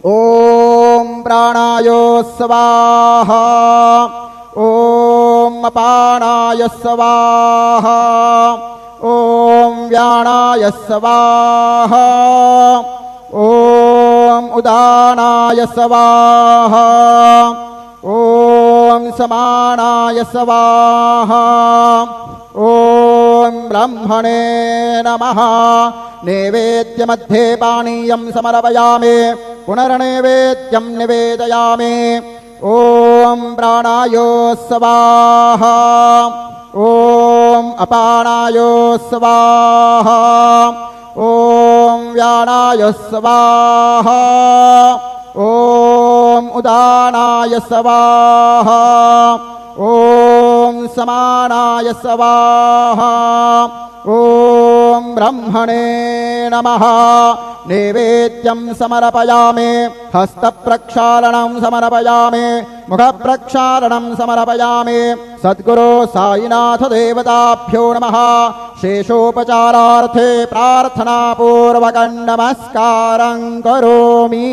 ॐ प्राणाय स्वाहा ॐ अपानाय स्वाहा ॐ व्यानाय स्वाहा ॐ उदानाय स्वाहा ॐ समानाय स्वाहा ॐ ब्रह्मणे नमः। नैवेद्यमध्ये पानीयं समर्पयामि पुनर्नैवेद्यं निवेदयामि। ॐ प्राणाय स्वाहा ॐ अपानाय स्वाहा ॐ व्यानाय स्वाहा ॐ उदानाय स्वाहा ॐ समानाय स्वाहा ॐ ब्रह्मणे नमः। नैवेद्यं समर्पयामि हस्तप्रक्षालनं समर्पयामि मुखप्रक्षालनं समर्पयामि। सद्गुरु साईनाथ देवताभ्यो नमः। शेषोपचारार्थे प्रार्थनापूर्वकं नमस्कारं करोमि।